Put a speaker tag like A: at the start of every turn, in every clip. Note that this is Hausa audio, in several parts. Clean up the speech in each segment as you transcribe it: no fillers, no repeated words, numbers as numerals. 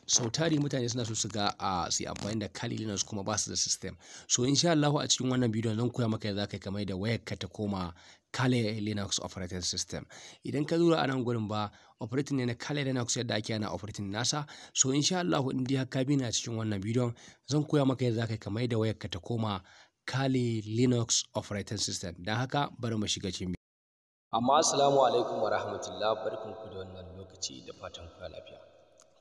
A: sau tari mutane suna so su ga su amfani da Kali Linux kuma ba su da system. So insha Allah a cikin wannan bidiyon zan koya maka yadda zaka kamar da wayarka ta koma Kali Linux Operating System. Idan ka lura a nan gurin ba operating ne na Kali Linux yadda ake ana operating nasa. So insha Allah in dai ka bi ni a cikin wannan bidiyon zan koya maka yadda zaka kamar da wayarka ta koma Kali Linux Operating System. Dan haka bari mu shiga cikin amma assalamu alaikum wa rahmatullah, barkanku da wannan lokaci da fatan ku lafiya.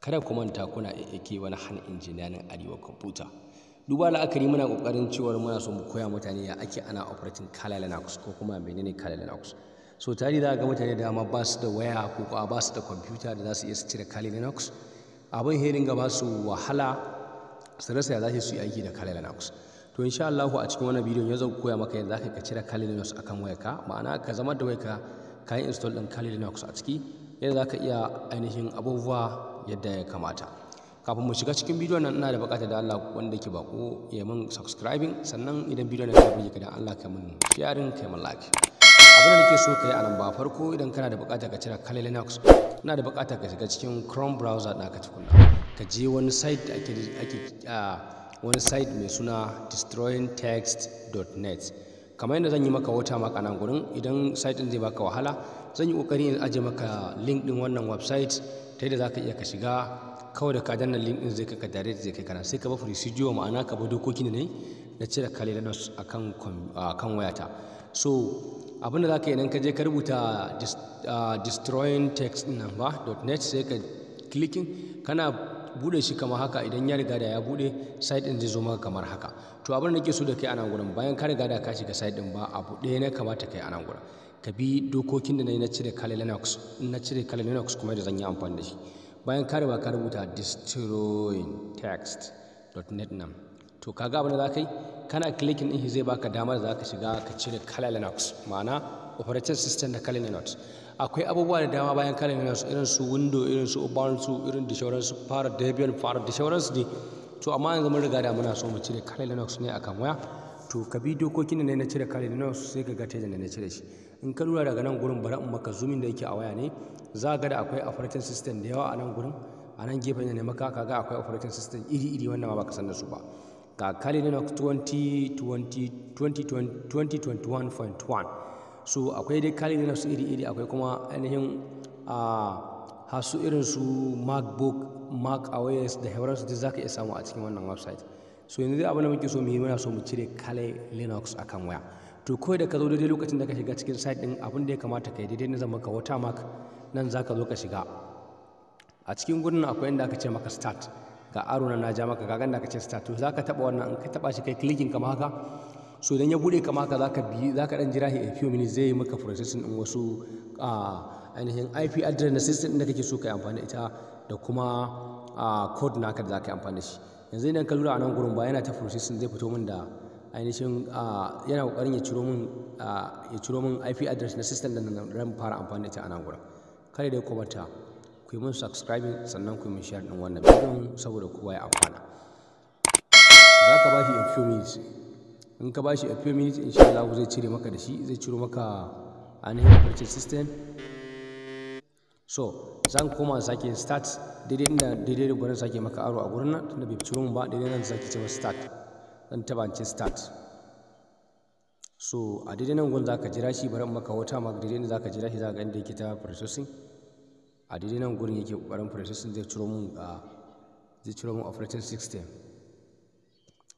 A: Kada ku manta kuna yake wani han injiniyarin arewa kwamfuta. Duba la'akari muna kokarin cewa muna so mu koya mutane ya ake ana operating Kali Linux ko kuma menene Kali Linux. So tari za ga mutane da dama ba su da waya ko kuma ba su da kwamfuta da za su iya su cire Kali Linux. Abin herin ga ba su wahala su rasa ya za su yi aiki da Kali Linux. To insha Allah a cikin wannan bidiyon yau zan koya maka yadda zaka cire Kali Linux akan wayarka, ma'ana ka zama da wayarka ka yi install din Kali Linux a ciki yadda zaka iya ainihin abubuwa yadda ya kamata. Kafin mu shiga cikin bidiyon nan ina da buƙatar da Allah wanda ke bako ya min subscribing, sannan idan bidiyon nan ya burge ka dan Allah ka min sharing kai min like. Abin da nake so kai a nan ba farko idan kana da buƙatar ka cire Kali Linux ina da buƙatar ka shiga cikin Chrome browser ɗinka tukunna. Ka je wani site da wani site mai suna destroyingtext.net. kamar yadda zan yi maka watermark a nan gurin, idan site din zai baka wahala zan yi kokari in aje maka link din wannan website ta yadda zaka iya ka shiga kawai da ka danna link din zai kai ka direct zai kai kana sai ka ba procedure, ma'ana ka bi dokokin ne na cire Kali Linux akan wayata. So abin da zaka yi idan ka je ka rubuta destroyingtext din nan ba .net sai ka clicking kana bude shi kamar haka. Idan ya riga da ya bude site din zai zo maka kamar haka. To abin da nake so da kai a nan gurin, bayan ka riga da ka shiga site din ba abu ɗaya ne kamata kai a nan gurin, ka bi dokokin da na cire Kali Linux. In na cire Kali Linux kuma da zan yi amfani da shi, bayan ka riga ka rubuta destroyingtext.net nan, to kaga abin da za ka yi kana clicking din shi zai baka damar da za ka shiga ka cire Kali Linux, ma'ana operating system da Kali Linux. Akwai abubuwa da dama bayan Kali Linux irin su windows, irin su ubuntu, irin da sauransu, fara deviont, fara da sauransu ne. To amma yanzu mun riga da muna so mu cire Kali Linux ne akan waya. To ka bi dokokin da na cire Kali Linux sai ka ga ta yadda na cire shi. In ka lura daga nan gurin bari in maka zoomin da yake a waya ne, za ga da akwai operating system da yawa a nan gurin. A nan gefen ne maka kaga akwai operating system iri-iri wanda ma baka san da su ba. Ga Kali Linux 2021.1. So akwai dai Kali Linux iri-iri, akwai kuma ainihin hasu irin su MacBook, Mac OS da sauransu duk zaka iya samu a cikin wannan website. So yanzu dai abin da muke so mu yi, muna so mu cire Kali Linux akan waya. To kawai da ka zo daidai lokacin da ka shiga cikin site din, abin da ya kamata ka yi daidai na zan maka watermark nan, zaka zo ka shiga a cikin gurin akwai inda aka ce maka start, ga aro na ja maka kaga inda aka ce start. To zaka taba wannan, in ka taba shi kai clicking kamar haka. So idan ya bude kama haka zaka dan jira shi a few minutes, zai yi maka processing din wasu ainihin IP address na system din da kake so kai amfani da ita da kuma code naka da zaka yi amfani da shi. Yanzu idan ka lura a nan gurin ba yana ta processing, zai fito min da ainihin yana kokarin ya ciro min IP address na system din da ran fara amfani da ita a nan gurin. Kada dai ku bata ku yi min subscribing, sannan ku yi min share din wannan bidiyon saboda kowa ya amfana. Zaka ba shi a few minutes. In ka bashi a few minutes insha Allah zai cire maka da shi, zai ciro maka ainihin operating system. So zan koma sake start daidai da gurin sake maka aro a gurin nan tunda bai ciro mun ba, daidai nan sake cewa start, zan taba ce start. So a daidai nan gurin zaka jira shi, bari maka watermark daidai da zaka jira shi, zaka ga inda yake ta processing. A daidai nan gurin yake kokarin processing, zai ciro mun operating system,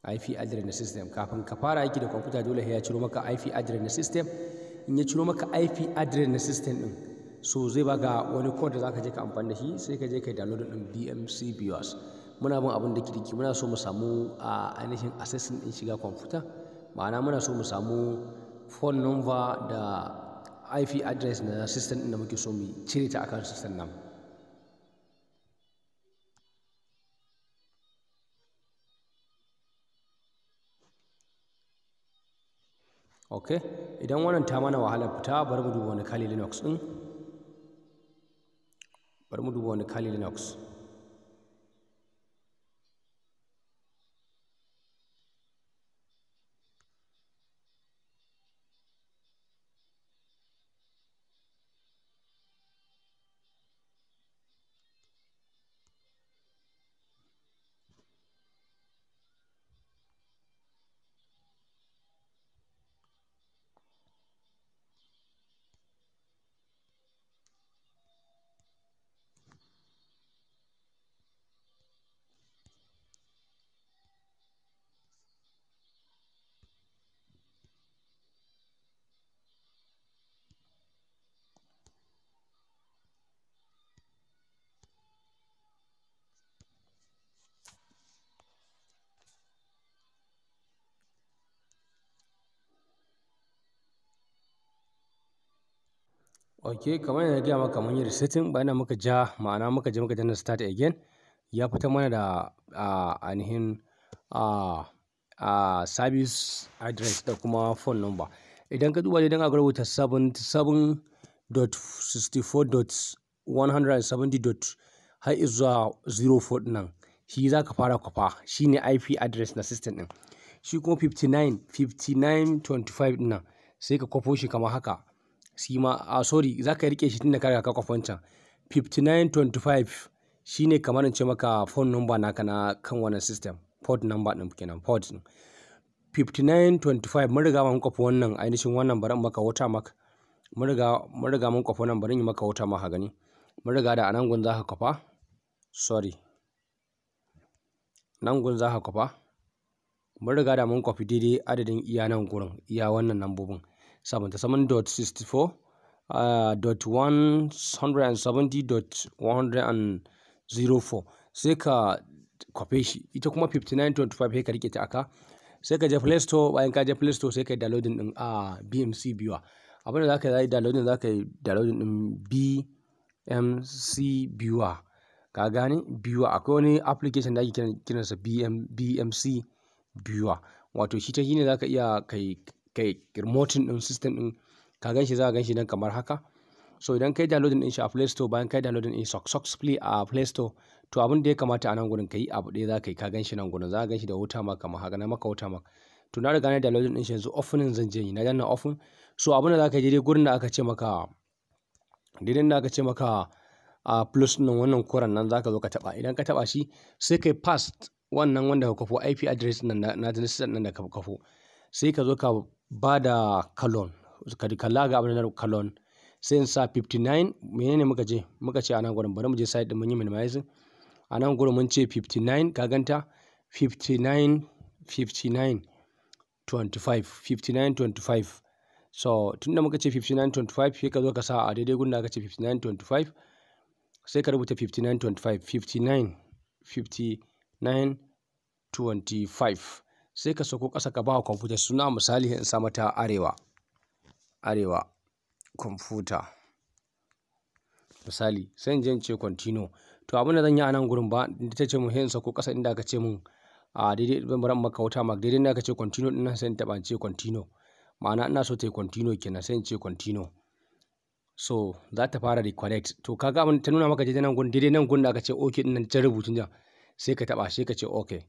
A: IP address na system. Kafin ka fara aiki da kwamfuta dole ya ciro maka IP address na system. In ya ciro maka IP address na system din, so zai baka wani code da zaka je ka amfani da shi, sai ka je kai download din BMC BIOS. Muna bin abin da kirki, muna so mu samu ainihin access din shiga kwamfuta, ma'ana muna so mu samu phone number da IP address na system din da muke so mu cire ta akan system nan. Okay, idan wannan ta mana wahala fita, bari mu duba wani Kali Linux din. Bari mu duba wani Kali Linux. Ok, kamar yadda na gaya maka mun yi resetting bayan da muka ja ma'ana muka je muka danna start again ya fita mana da ainihin service address da kuma phone number. Idan ka duba idan aka rubuta 77.64.170. har zuwa 04 nan shi za ka fara kwafa, shi ne IP address na system ɗin. Shi kuma 59.25 ɗin nan sai ka kwafo shi kamar haka. Shi ma sorry, za ka rike shi tun da ka riga ka kwafa wancan. 59.25 shi ne kamar in ce maka phone number naka na kan wannan system, port number ɗin kenan, port ɗin. 59.25 mun riga mun kwafa wannan ainihin wannan, bari in maka watermark. Mun riga mun kwafa wannan, bari in yi maka watermark a gani. Mun riga da anan gun za ka kwafa, sorry, nan gun za ka kwafa. Mun riga da mun kwafi daidai adadin iya nan gurin, iya wannan nambobin 77.64.170.104 sai ka kwafe shi. Ita kuma 59.25 sai ka rike ta aka, sai ka je Play Store. Bayan ka je Play Store sai ka yi downloading din BMC viewer. Abinda za ka yi downloading, za ka yi downloading din BMC viewer. Ka gane viewer, akwai wani application da ake kiransa BMC viewer, wato shi ta ne za ka iya kai remoting din system din. Ka gan shi, za ka gan shi nan kamar haka. So idan kai downloading din shi a Play Store, bayan kai downloading din successfully a Play Store, to abin da ya kamata a nan gurin kai abu ɗaya za ka yi. Ka gan shi nan gurin, za ka gan shi da watermark kamar haka, na maka watermark. To na riga na downloading din shi, yanzu opening zan je yi, na danna open. So abin da za ka yi daidai gurin da aka ce maka, plus ɗin wannan koren nan za ka zo ka taɓa. Idan ka taɓa shi sai kai past wannan wanda ka kafo IP address nan na system nan da ka kafo, sai ka zo ka ba da colon, ka kalla ga abin da colon, sai in sa 59. menene muka ce a nan gurin, bari mu je site din mun yi minimizing. A nan gurin mun ce 59, ka ganta 59.25. So tunda muka ce 59.25 sai ka zo ka sa a daidai gurin da aka ce 59.25 sai ka rubuta 59.25 sai ka sauko ƙasa ka ba wa kwamfuta suna, misali in sa mata arewa kwamfuta misali, sai in je in ce continue. To abin da zan yi a nan gurin ba ta ce mun sai in sauko ƙasa inda aka ce mun daidai, bari maka watermark daidai inda aka ce continue din nan, sai in taɓa in ce continue, ma'ana ina so ta yi continue kenan, sai in ce continue. So za ta fara reconnect. To kaga abin ta nuna maka daidai nan gun da aka ce okay din nan ta rubutun jan, sai ka taba sai ka ce okay.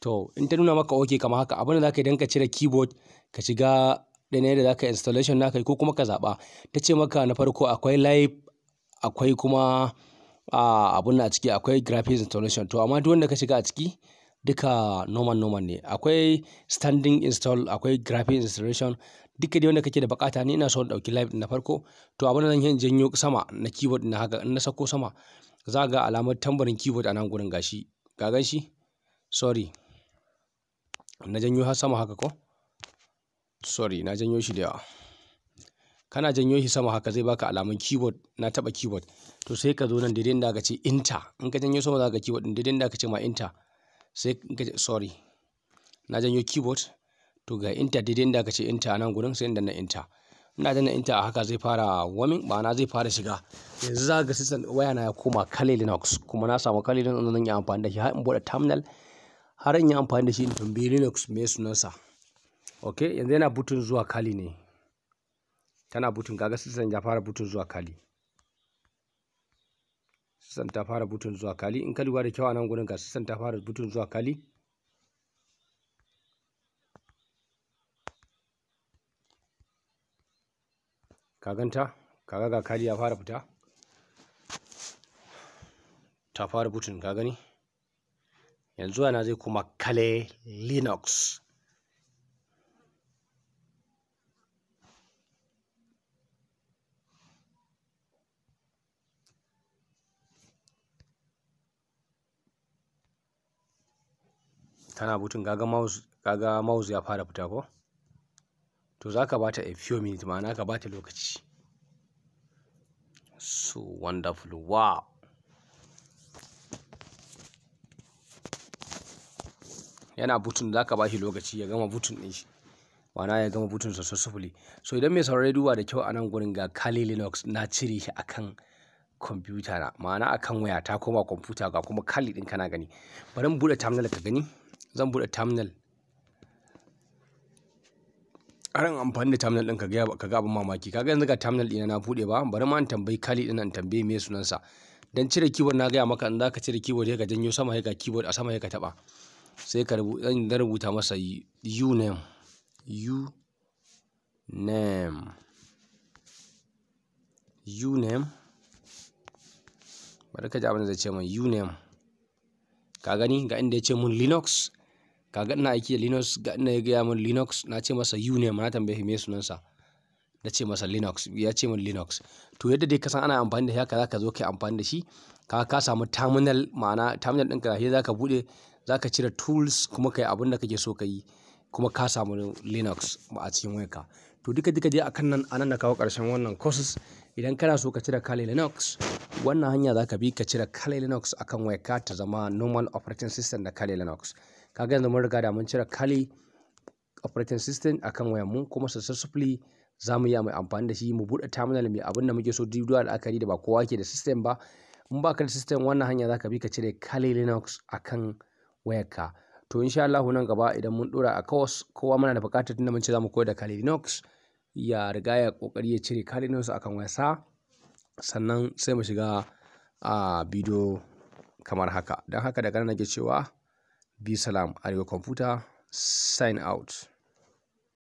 A: To in ta nuna maka okay kamar haka, abin da zaka yi dan ka cire keyboard ka shiga ɗaya da zaka installation naka ko kuma ka zaba. Ta ce maka na farko akwai live, akwai kuma abun a ciki akwai graphics installation. To amma duk wanda ka shiga a ciki duka normal ne. Akwai standing install, akwai graphics installation, duka dai wanda kake da bukata. Ni ina so in dauki live na farko. To abin da zan yi in janyo sama na keyboard na haka, in na sako sama za ga alamar tambarin keyboard a nan gurin gashi, ka gan shi, sorry, na janyo har sama haka ko, sorry na janyo shi da yawa. Kana janyo shi sama haka zai baka alamun keyboard, na taba keyboard. To sai ka zo nan daidai inda aka ce enter. In ka janyo sama za ka keyboard din daidai inda aka ce ma enter, sai in ka sorry na janyo keyboard, to ga enter daidai inda aka ce enter a nan gurin, sai inda na enter. Ina danna enter a haka zai fara warming, ma'ana zai fara shiga. Yanzu za ga system waya na ya koma kale Linux, kuma na samu kale Linux zan yi amfani da shi har in bude terminal, har in yi amfani da shi in tambayi Linux me sunansa. Okay, yanzu yana butun zuwa kali ne, tana butun, kaga system ya fara butun zuwa kali. System ta fara butun zuwa kali. In ka lura da kyau a nan gurin ga system ta fara butun zuwa kali. Ka ganta, kaga ga kali ya fara fita, ta fara butun, ka gani. Yanzu ana zai kuma kale Linux. Tana butun, kaga mouse ya fara fita ko. To za ka bata a few minutes, ma'ana ka bata lokaci. So wonderful, wow. Yana butun, za ka bashi lokaci ya gama butun ɗin shi. ma'ana ya gama butun successfully. So idan mai saurare duba da kyau a nan gurin ga Kali Linux na cire shi akan kwamfuta na, ma'ana akan waya ta koma kwamfuta ga kuma Kali din kana gani. Bari mu bude terminal ka gani. Zan bude terminal. Aran amfani da terminal din ka ga abin mamaki. Kaga yanzu ga terminal ɗina na bude ba. Bari ma in tambayi Kali din nan, tambaye me sunansa. Dan cire keyboard na gaya maka in zaka cire keyboard sai ka janyo sama, sai ka keyboard a sama sai ka taba. Sai ka rubuta masa uname. Bari ka ji abin da zai ce min uname. Ka gani ga inda ya ce mun Linux. Kaga ina aiki da Linux, ga inda ya gaya mun Linux, na ce masa uname, na tambaye me sunansa. Na ce masa Linux, ya ce min Linux. To yadda dai ka san ana amfani da shi haka zaka zo kai amfani da shi. Ka samu terminal, ma'ana terminal ɗinka sai zaka bude, zaka cire tools kuma kai abin da kake so ka yi, kuma ka samu Linux a cikin wayarka. To duka dai anan na kawo ƙarshen wannan courses. Idan kana so ka cire Kali Linux, wannan hanya zaka bi ka cire Kali Linux akan wayarka ta zama normal operating system da Kali Linux. Kaga yanzu mun riga da mun cire Kali operating system akan wayar mu, kuma successfully za mu yi mai amfani da shi mu buɗe terminal mai abin da muke so, duk da la'akari da ba kowa ke da system ba. In ba ka da system, wannan hanya zaka bi ka cire Kali Linux akan wayarka. To insha Allah nan gaba idan mun dora a course, kowa muna da buƙatar tunda mun ce za mu koyar da Kali Linux, ya riga ya kokari ya cire Kali Linux akan wayarsa, sannan sai mu shiga a bidiyo kamar haka. Don haka daga nan nake cewa bi salam, Arewa Computer sign out.